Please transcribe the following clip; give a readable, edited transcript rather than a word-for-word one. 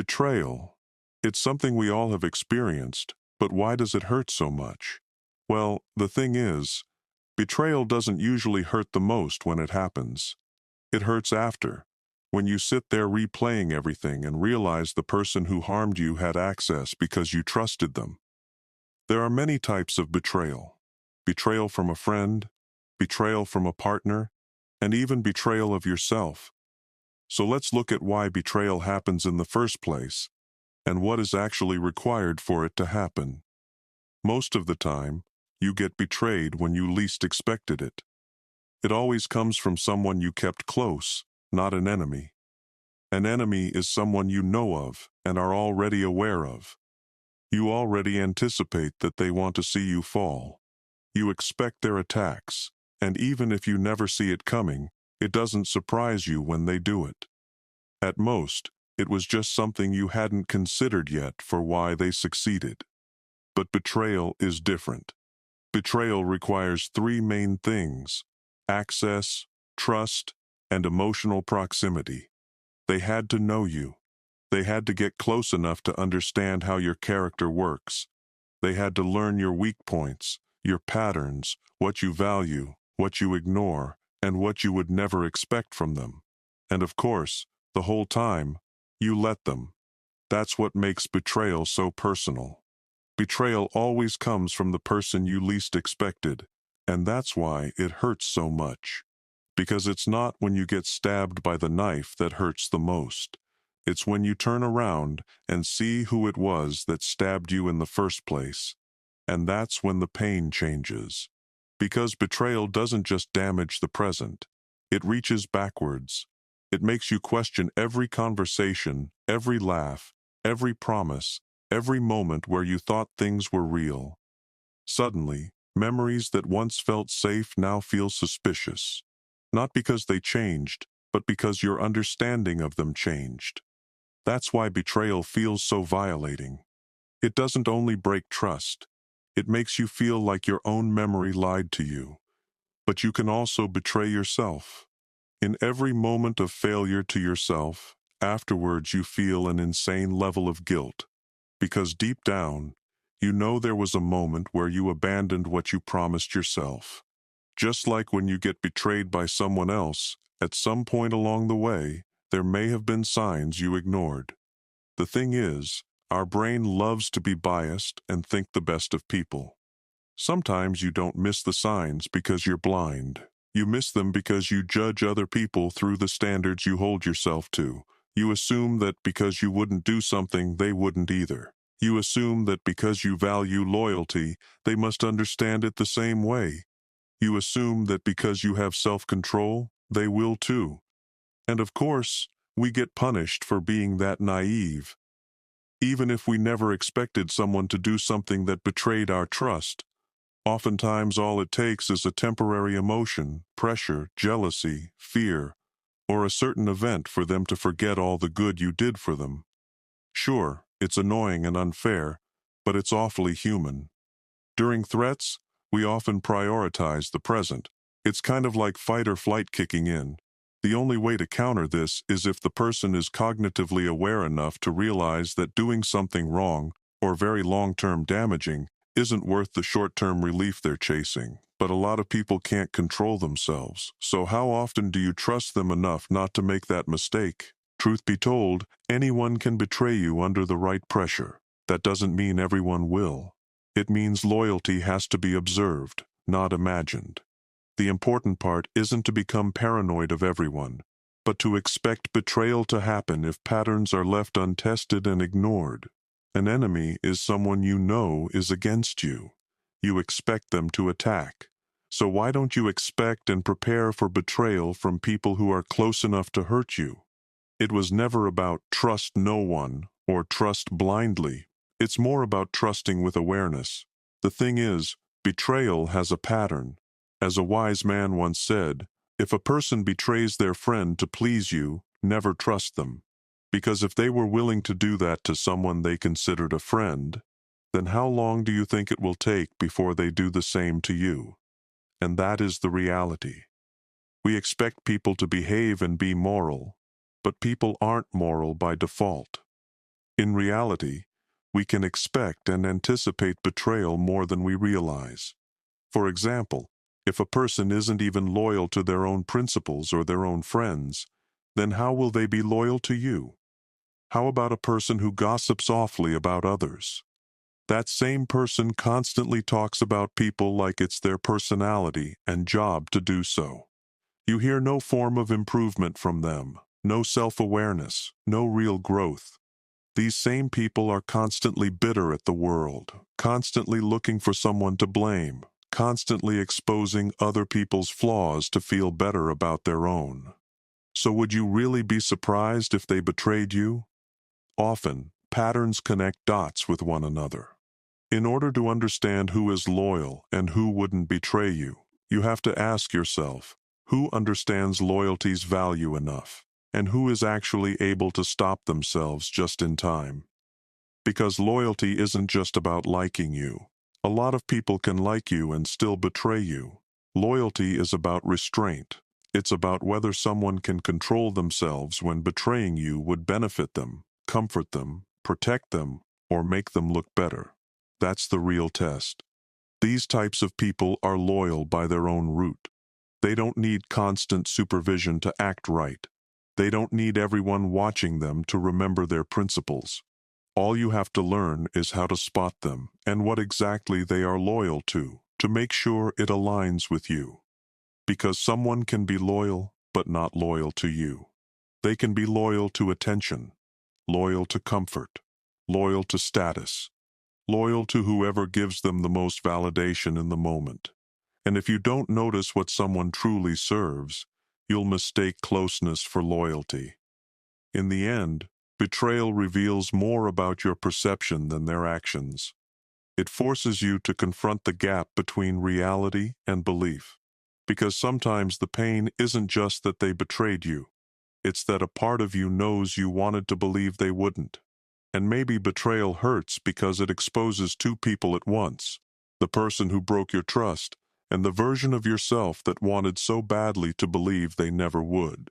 Betrayal. It's something we all have experienced, but why does it hurt so much? Well, the thing is, betrayal doesn't usually hurt the most when it happens. It hurts after, when you sit there replaying everything and realize the person who harmed you had access because you trusted them. There are many types of betrayal. Betrayal from a friend, betrayal from a partner, and even betrayal of yourself. So let's look at why betrayal happens in the first place and what is actually required for it to happen. Most of the time, you get betrayed when you least expected it. It always comes from someone you kept close, not an enemy. An enemy is someone you know of and are already aware of. You already anticipate that they want to see you fall. You expect their attacks, and even if you never see it coming, it doesn't surprise you when they do it. At most, it was just something you hadn't considered yet for why they succeeded. But betrayal is different. Betrayal requires three main things: access, trust, and emotional proximity. They had to know you. They had to get close enough to understand how your character works. They had to learn your weak points, your patterns, what you value, what you ignore, and what you would never expect from them. And of course, the whole time, you let them. That's what makes betrayal so personal. Betrayal always comes from the person you least expected, and that's why it hurts so much. Because it's not when you get stabbed by the knife that hurts the most. It's when you turn around and see who it was that stabbed you in the first place. And that's when the pain changes. Because betrayal doesn't just damage the present, it reaches backwards. It makes you question every conversation, every laugh, every promise, every moment where you thought things were real. Suddenly, memories that once felt safe now feel suspicious. Not because they changed, but because your understanding of them changed. That's why betrayal feels so violating. It doesn't only break trust. It makes you feel like your own memory lied to you. But you can also betray yourself. In every moment of failure to yourself, afterwards you feel an insane level of guilt. Because deep down, you know there was a moment where you abandoned what you promised yourself. Just like when you get betrayed by someone else, at some point along the way, there may have been signs you ignored. The thing is, our brain loves to be biased and think the best of people. Sometimes you don't miss the signs because you're blind. You miss them because you judge other people through the standards you hold yourself to. You assume that because you wouldn't do something, they wouldn't either. You assume that because you value loyalty, they must understand it the same way. You assume that because you have self-control, they will too. And of course, we get punished for being that naive. Even if we never expected someone to do something that betrayed our trust, oftentimes all it takes is a temporary emotion, pressure, jealousy, fear, or a certain event for them to forget all the good you did for them. Sure, it's annoying and unfair, but it's awfully human. During threats, we often prioritize the present. It's kind of like fight or flight kicking in. The only way to counter this is if the person is cognitively aware enough to realize that doing something wrong, or very long-term damaging, isn't worth the short-term relief they're chasing. But a lot of people can't control themselves, so how often do you trust them enough not to make that mistake? Truth be told, anyone can betray you under the right pressure. That doesn't mean everyone will. It means loyalty has to be observed, not imagined. The important part isn't to become paranoid of everyone, but to expect betrayal to happen if patterns are left untested and ignored. An enemy is someone you know is against you. You expect them to attack. So why don't you expect and prepare for betrayal from people who are close enough to hurt you? It was never about trust no one or trust blindly. It's more about trusting with awareness. The thing is, betrayal has a pattern. As a wise man once said, if a person betrays their friend to please you, never trust them. Because if they were willing to do that to someone they considered a friend, then how long do you think it will take before they do the same to you? And that is the reality. We expect people to behave and be moral, but people aren't moral by default. In reality, we can expect and anticipate betrayal more than we realize. For example, if a person isn't even loyal to their own principles or their own friends, then how will they be loyal to you? How about a person who gossips awfully about others? That same person constantly talks about people like it's their personality and job to do so. You hear no form of improvement from them, no self-awareness, no real growth. These same people are constantly bitter at the world, constantly looking for someone to blame, constantly exposing other people's flaws to feel better about their own. So would you really be surprised if they betrayed you? Often, patterns connect dots with one another. In order to understand who is loyal and who wouldn't betray you, you have to ask yourself, who understands loyalty's value enough, and who is actually able to stop themselves just in time? Because loyalty isn't just about liking you. A lot of people can like you and still betray you. Loyalty is about restraint. It's about whether someone can control themselves when betraying you would benefit them, comfort them, protect them, or make them look better. That's the real test. These types of people are loyal by their own root. They don't need constant supervision to act right. They don't need everyone watching them to remember their principles. All you have to learn is how to spot them and what exactly they are loyal to make sure it aligns with you. Because someone can be loyal, but not loyal to you. They can be loyal to attention, loyal to comfort, loyal to status, loyal to whoever gives them the most validation in the moment. And if you don't notice what someone truly serves, you'll mistake closeness for loyalty. In the end, betrayal reveals more about your perception than their actions. It forces you to confront the gap between reality and belief. Because sometimes the pain isn't just that they betrayed you, it's that a part of you knows you wanted to believe they wouldn't. And maybe betrayal hurts because it exposes two people at once, the person who broke your trust and the version of yourself that wanted so badly to believe they never would.